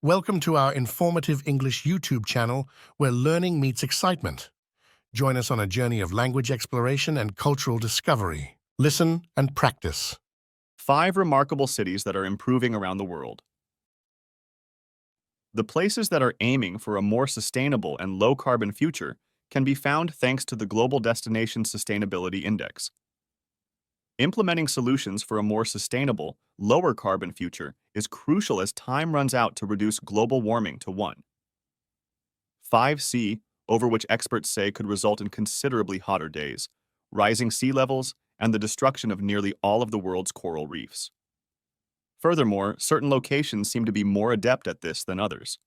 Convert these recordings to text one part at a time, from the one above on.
Welcome to our informative English YouTube channel where learning meets excitement. Join us on a journey of language exploration and cultural discovery. Listen and practice. 5 remarkable cities that are improving around the world. The places that are aiming for a more sustainable and low-carbon future can be found thanks to the Global Destination Sustainability Index. Implementing solutions for a more sustainable, lower-carbon future is crucial as time runs out to reduce global warming to 1.5°C, over which experts say could result in considerably hotter days, rising sea levels, and the destruction of nearly all of the world's coral reefs. Furthermore, certain locations seem to be more adept at this than others.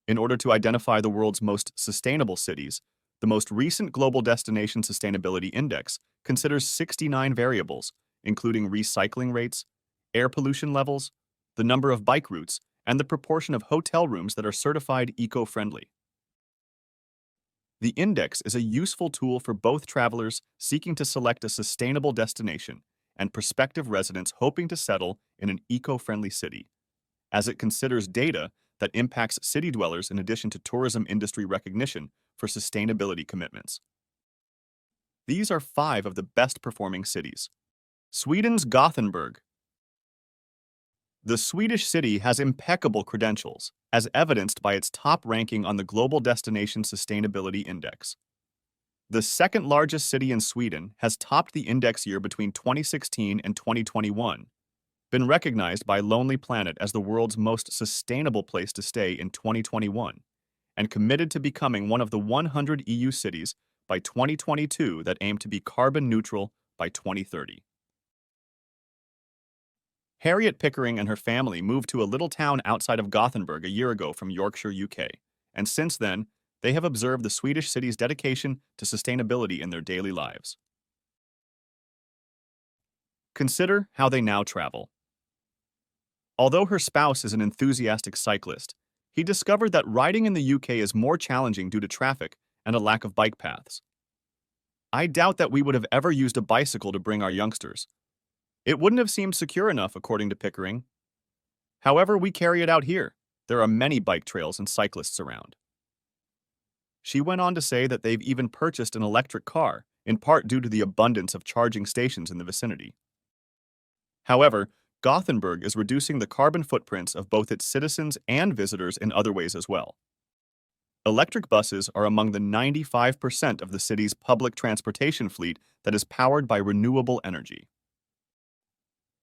In order to identify the world's most sustainable cities, the most recent Global Destination Sustainability Index considers 69 variables, including recycling rates, air pollution levels, the number of bike routes, and the proportion of hotel rooms that are certified eco-friendly. The index is a useful tool for both travelers seeking to select a sustainable destination and prospective residents hoping to settle in an eco-friendly city, as it considers data that impacts city dwellers in addition to tourism industry recognition for sustainability commitments. These are 5 of the best-performing cities. Sweden's Gothenburg. The Swedish city has impeccable credentials, as evidenced by its top ranking on the Global Destination Sustainability Index. The second largest city in Sweden has topped the index year between 2016 and 2021, been recognized by Lonely Planet as the world's most sustainable place to stay in 2021, and committed to becoming one of the 100 EU cities by 2022 that aim to be carbon neutral by 2030. Harriet Pickering and her family moved to a little town outside of Gothenburg a year ago from Yorkshire, UK, and since then, they have observed the Swedish city's dedication to sustainability in their daily lives. Consider how they now travel. Although her spouse is an enthusiastic cyclist, he discovered that riding in the UK is more challenging due to traffic and a lack of bike paths. I doubt that we would have ever used a bicycle to bring our youngsters. It wouldn't have seemed secure enough, according to Pickering. However, we carry it out here. There are many bike trails and cyclists around. She went on to say that they've even purchased an electric car, in part due to the abundance of charging stations in the vicinity. However, Gothenburg is reducing the carbon footprints of both its citizens and visitors in other ways as well. Electric buses are among the 95% of the city's public transportation fleet that is powered by renewable energy.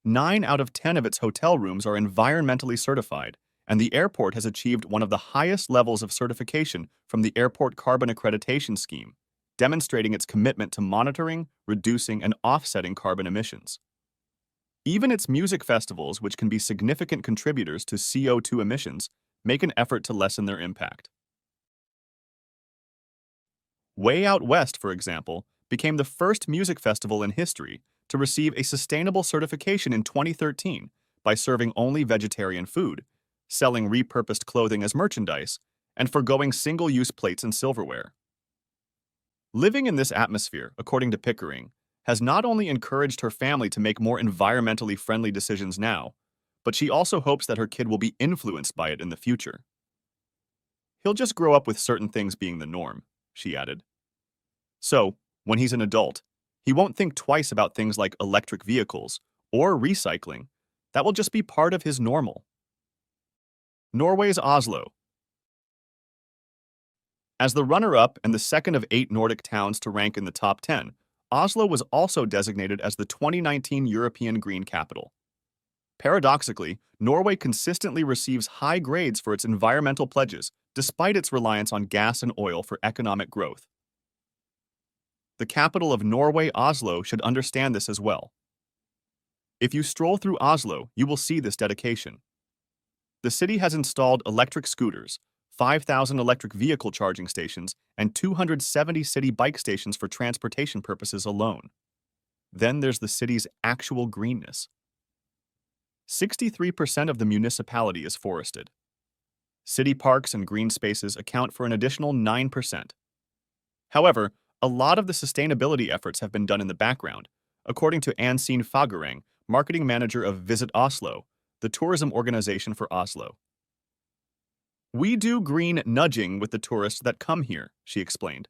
9 out of 10 of its hotel rooms are environmentally certified, and the airport has achieved one of the highest levels of certification from the Airport Carbon Accreditation Scheme, demonstrating its commitment to monitoring, reducing, and offsetting carbon emissions. Even its music festivals, which can be significant contributors to CO2 emissions, make an effort to lessen their impact. Way Out West, for example, became the first music festival in history to receive a sustainable certification in 2013 by serving only vegetarian food, selling repurposed clothing as merchandise, and forgoing single-use plates and silverware. Living in this atmosphere, according to Pickering, has not only encouraged her family to make more environmentally friendly decisions now, but she also hopes that her kid will be influenced by it in the future. He'll just grow up with certain things being the norm, she added. So, when he's an adult, he won't think twice about things like electric vehicles or recycling. That will just be part of his normal. Norway's Oslo. As the runner-up and the second of 8 Nordic towns to rank in the top 10, Oslo was also designated as the 2019 European Green Capital. Paradoxically, Norway consistently receives high grades for its environmental pledges, despite its reliance on gas and oil for economic growth. The capital of Norway, Oslo, should understand this as well. If you stroll through Oslo, you will see this dedication. The city has installed electric scooters, 5,000 electric vehicle charging stations, and 270 city bike stations for transportation purposes alone. Then there's the city's actual greenness. 63% of the municipality is forested. City parks and green spaces account for an additional 9%. However, a lot of the sustainability efforts have been done in the background, according to Ansine Fagereng, marketing manager of Visit Oslo, the tourism organization for Oslo. We do green nudging with the tourists that come here, she explained.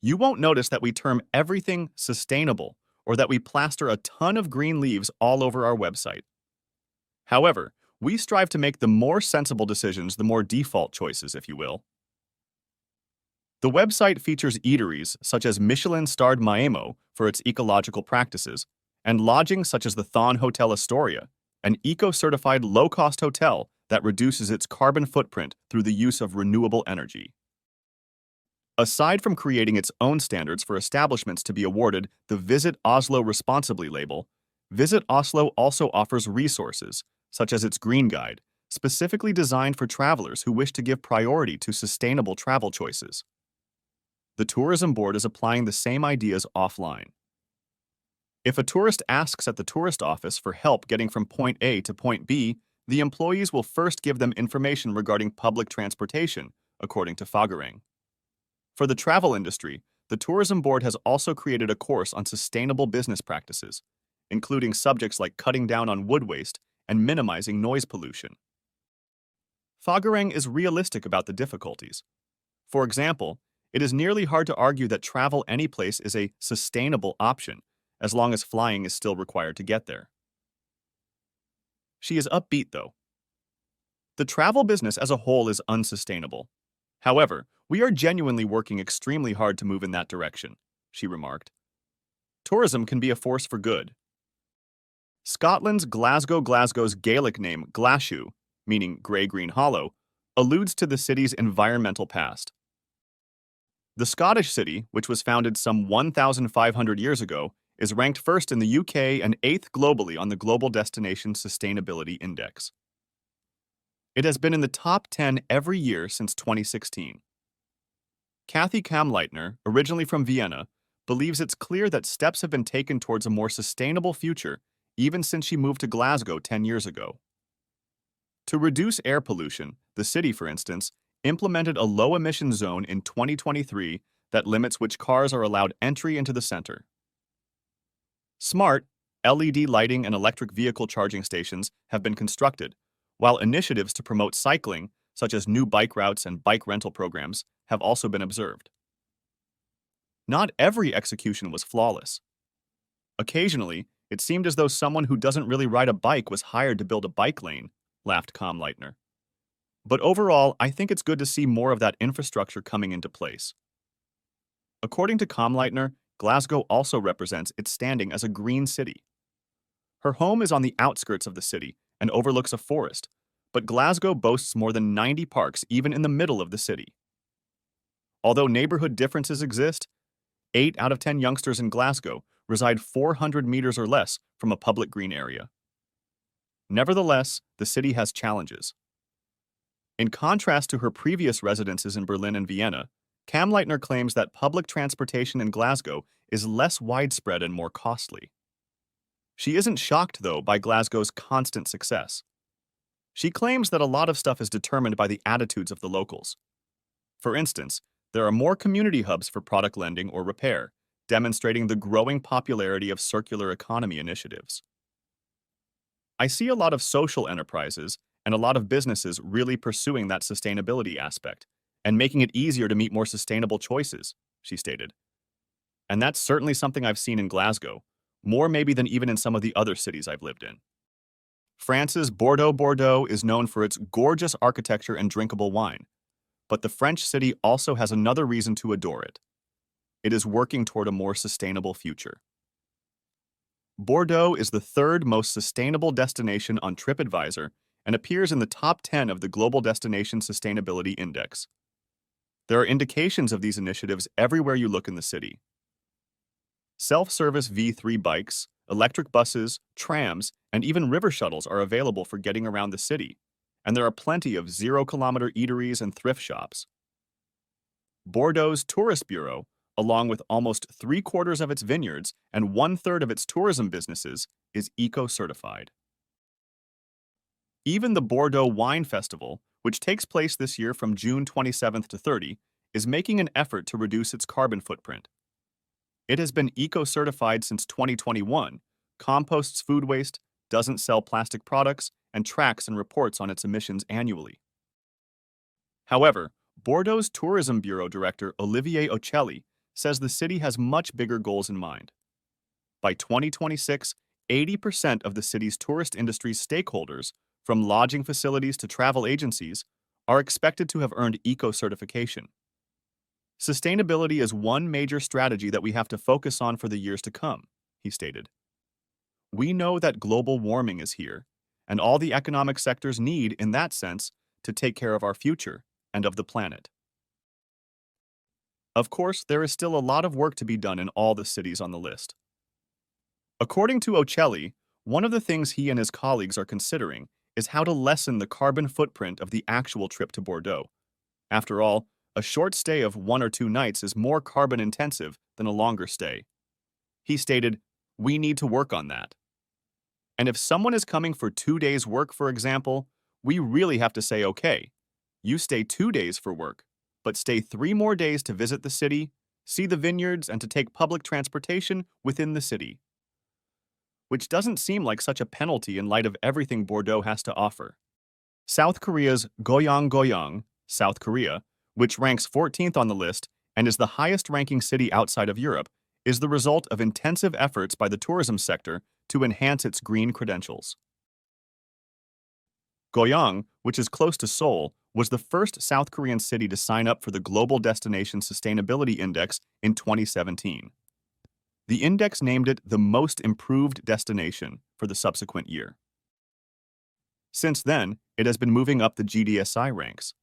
You won't notice that we term everything sustainable or that we plaster a ton of green leaves all over our website. However, we strive to make the more sensible decisions the more default choices, if you will. The website features eateries such as Michelin-starred Maemo for its ecological practices, and lodging such as the Thon Hotel Astoria, an eco-certified low-cost hotel that reduces its carbon footprint through the use of renewable energy. Aside from creating its own standards for establishments to be awarded the Visit Oslo Responsibly label, Visit Oslo also offers resources, such as its Green Guide, specifically designed for travelers who wish to give priority to sustainable travel choices. The tourism board is applying the same ideas offline. If a tourist asks at the tourist office for help getting from point A to point B, the employees will first give them information regarding public transportation, according to Fagereng. For the travel industry, the tourism board has also created a course on sustainable business practices, including subjects like cutting down on wood waste and minimizing noise pollution. Fagereng is realistic about the difficulties. For example, it is nearly hard to argue that travel anyplace is a sustainable option, as long as flying is still required to get there. She is upbeat, though. The travel business as a whole is unsustainable. However, we are genuinely working extremely hard to move in that direction, she remarked. Tourism can be a force for good. Scotland's Glasgow's Gaelic name Glashu, meaning grey-green hollow, alludes to the city's environmental past. The Scottish city, which was founded some 1,500 years ago, is ranked first in the UK and 8th globally on the Global Destination Sustainability Index. It has been in the top 10 every year since 2016. Kathy Kamleitner, originally from Vienna, believes it's clear that steps have been taken towards a more sustainable future even since she moved to Glasgow 10 years ago. To reduce air pollution, the city, for instance, implemented a low-emission zone in 2023 that limits which cars are allowed entry into the center. Smart, LED lighting and electric vehicle charging stations have been constructed, while initiatives to promote cycling, such as new bike routes and bike rental programs, have also been observed. Not every execution was flawless. Occasionally, it seemed as though someone who doesn't really ride a bike was hired to build a bike lane, laughed Kamleitner. But overall, I think it's good to see more of that infrastructure coming into place. According to Kamleitner, Glasgow also represents its standing as a green city. Her home is on the outskirts of the city and overlooks a forest, but Glasgow boasts more than 90 parks even in the middle of the city. Although neighborhood differences exist, 8 out of 10 youngsters in Glasgow reside 400 meters or less from a public green area. Nevertheless, the city has challenges. In contrast to her previous residences in Berlin and Vienna, Kamleitner claims that public transportation in Glasgow is less widespread and more costly. She isn't shocked, though, by Glasgow's constant success. She claims that a lot of stuff is determined by the attitudes of the locals. For instance, there are more community hubs for product lending or repair, demonstrating the growing popularity of circular economy initiatives. I see a lot of social enterprises and a lot of businesses really pursuing that sustainability aspect and making it easier to meet more sustainable choices, she stated. And that's certainly something I've seen in Glasgow, more maybe than even in some of the other cities I've lived in. France's Bordeaux is known for its gorgeous architecture and drinkable wine, but the French city also has another reason to adore it. It is working toward a more sustainable future. Bordeaux is the third most sustainable destination on TripAdvisor and appears in the top 10 of the Global Destination Sustainability Index. There are indications of these initiatives everywhere you look in the city. Self-service V3 bikes, electric buses, trams, and even river shuttles are available for getting around the city, and there are plenty of zero-kilometer eateries and thrift shops. Bordeaux's Tourist Bureau, along with almost 3/4 of its vineyards and 1/3 of its tourism businesses, is eco-certified. Even the Bordeaux Wine Festival, which takes place this year from June 27th to 30, is making an effort to reduce its carbon footprint. It has been eco-certified since 2021, composts food waste, doesn't sell plastic products, and tracks and reports on its emissions annually. However, Bordeaux's Tourism Bureau Director Olivier Ocelli says the city has much bigger goals in mind. By 2026, 80% of the city's tourist industry's stakeholders, from lodging facilities to travel agencies, are expected to have earned eco-certification. Sustainability is one major strategy that we have to focus on for the years to come, he stated. We know that global warming is here, and all the economic sectors need, in that sense, to take care of our future and of the planet. Of course, there is still a lot of work to be done in all the cities on the list. According to Ocelli, one of the things he and his colleagues are considering is how to lessen the carbon footprint of the actual trip to Bordeaux. After all, a short stay of 1 or 2 nights is more carbon intensive than a longer stay. He stated, "We need to work on that." And if someone is coming for 2 days' work, for example, we really have to say, okay, you stay 2 days for work, but stay 3 more days to visit the city, see the vineyards, and to take public transportation within the city. Which doesn't seem like such a penalty in light of everything Bordeaux has to offer. South Korea's Goyang, South Korea, which ranks 14th on the list and is the highest-ranking city outside of Europe, is the result of intensive efforts by the tourism sector to enhance its green credentials. Goyang, which is close to Seoul, was the first South Korean city to sign up for the Global Destination Sustainability Index in 2017. The index named it the most improved destination for the subsequent year. Since then, it has been moving up the GDSI ranks.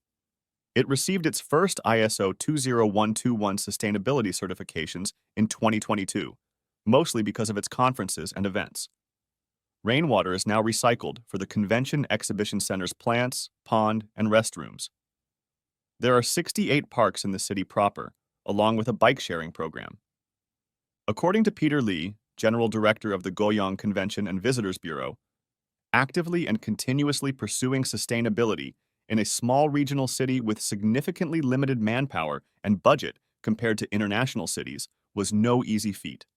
It received its first ISO 20121 sustainability certifications in 2022, mostly because of its conferences and events. Rainwater is now recycled for the Convention Exhibition Center's plants, pond, and restrooms. There are 68 parks in the city proper, along with a bike-sharing program. According to Peter Lee, General Director of the Goyang Convention and Visitors Bureau, actively and continuously pursuing sustainability in a small regional city with significantly limited manpower and budget compared to international cities was no easy feat.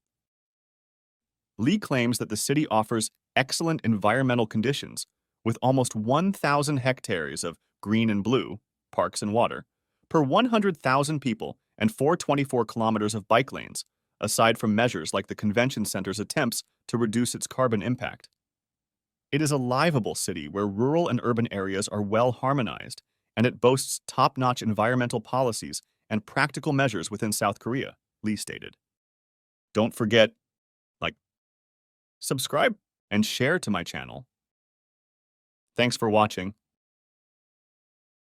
Lee claims that the city offers excellent environmental conditions, with almost 1,000 hectares of green and blue, parks and water, per 100,000 people and 424 kilometers of bike lanes, aside from measures like the convention center's attempts to reduce its carbon impact. It is a livable city where rural and urban areas are well harmonized, and it boasts top-notch environmental policies and practical measures within South Korea, Lee stated. Don't forget, subscribe, and share to my channel. Thanks for watching.